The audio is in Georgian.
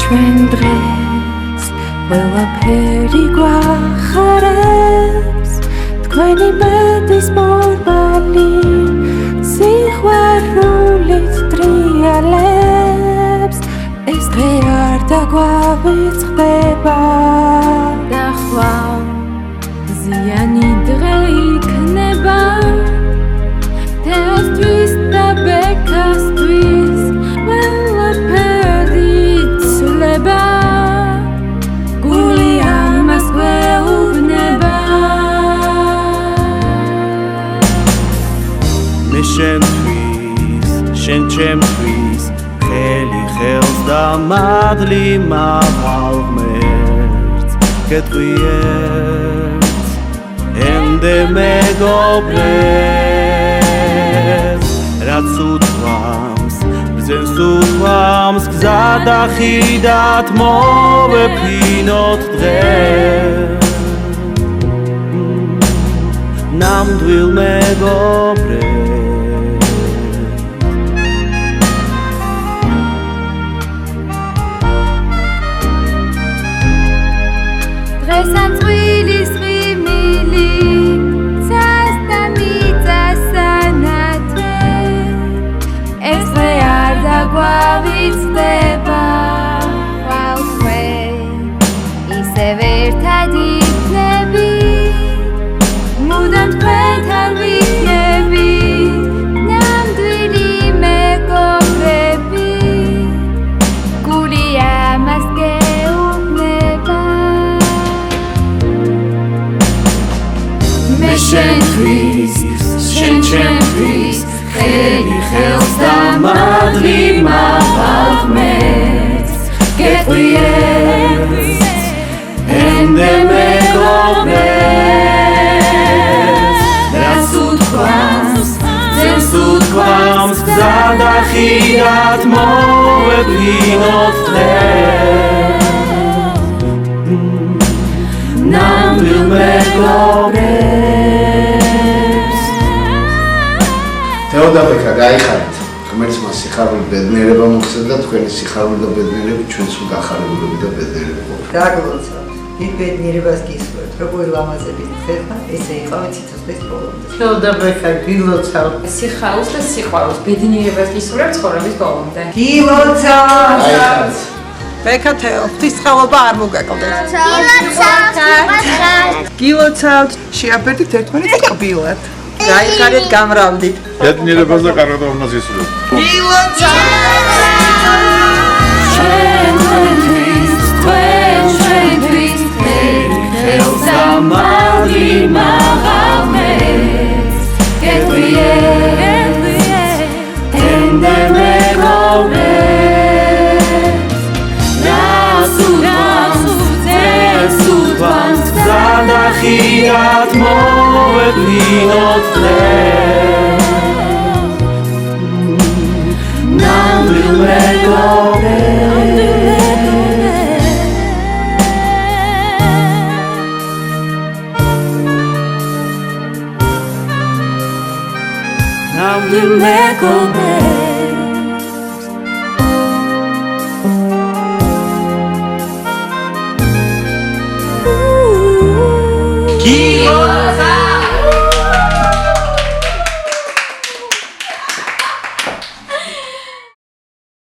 ჩვენ დღეს ყველაფერი გვახარებს თქვენი ბედის მორბალი სიყვარულით ტრიალებს ეს დღე არ დაგვავიწყდება ნახვალ ზიანი დღე იქნება თესთვის და ბექასთვის ყველაფერი ცვლება გული ამას გვეუბნება მე შენთვის შენ ჩემთვის ხელი ხელს და მადლი მაღალ ღმერთს გეტყვიეთ ემდე მეგობრებს რაც უთვამს ბრძენს უთვამს გზა და ხიდად მოვეფინოთ დღეს ნამდვილ მეგობრებს დღესან წვილის ღიმილი ცას და მიწასანათე ეს დღე არ დაგვავიწყდება ხვალ თქვენ ისევ ერთად იქნებით მუდამ თქვენთან ვიქნებით ნამდვილი მეგობრები გული ამას გეუბნება მე შენთვის შენ ჩემთვის ხელი ხელს და მადლი მაღალ ღმერთს გეტყვიეთ ემდე მეგობრებს რაც უთქვამს ძენს უთქვამს გზა და ხიდად მოვეფინოთ დღეს ნამდვილ მეგობრებს თეოდაბექა გაიხარეთ ღმერთს მას სიხარული ბედნიერება მოგცეთ და თქვენი სიხარული და ბედნიერება ჩვენც გახარებულები და ბედნიერები ყოფილ დაგლოცავთ დიდ ბედნიერებას გისურვებთ როგორი ლამაზების დღეა ესე იყავით სიცოცხლის ბოლომდე თეოდაბექა გილოცავთ სიხარულს და სიყვარულს ბედნიერებას გისურვებთ ცხოვრების ბოლომდე გილოცავთ ბექა თეო ღვთისმშობლობა არ მოგაკლდეს გილოცავთ შეაბერდით ერთმანეთს კბილად გაიხარეთ გამრავლდით ბედნიერებას და კარგადობას გისურვებთ მადლი მაღალ ღმერთს გეტყვიეთ ემდე მეგობრებს რაც უთვამს გზა და ხიდად მოვეფინოთ დღეს ნამდვილ მეგობრებს ნამდვილ მეგობრებს გილოცავთ